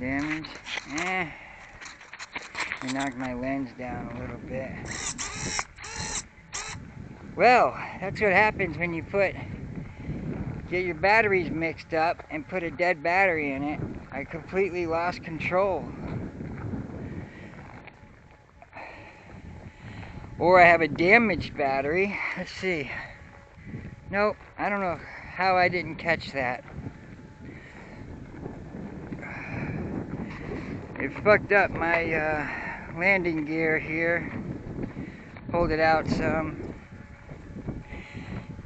Any damage? I knocked my lens down a little bit. Well, that's what happens when you get your batteries mixed up and put a dead battery in it. I completely lost control. Or I have a damaged battery. Let's see. Nope, I don't know how I didn't catch that. It fucked up my landing gear here. Pulled it out some.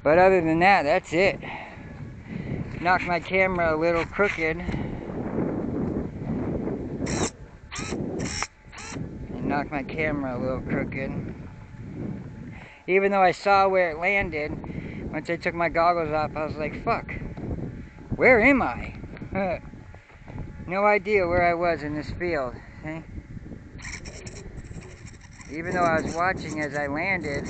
But other than that, that's it. Knocked my camera a little crooked. Knocked my camera a little crooked. Even though I saw where it landed, once I took my goggles off, I was like, fuck, where am I? No idea where I was in this field. See? Even though I was watching as I landed,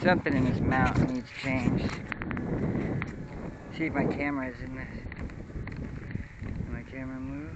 something in this mount needs changed. See if my camera is in this. Will my camera move?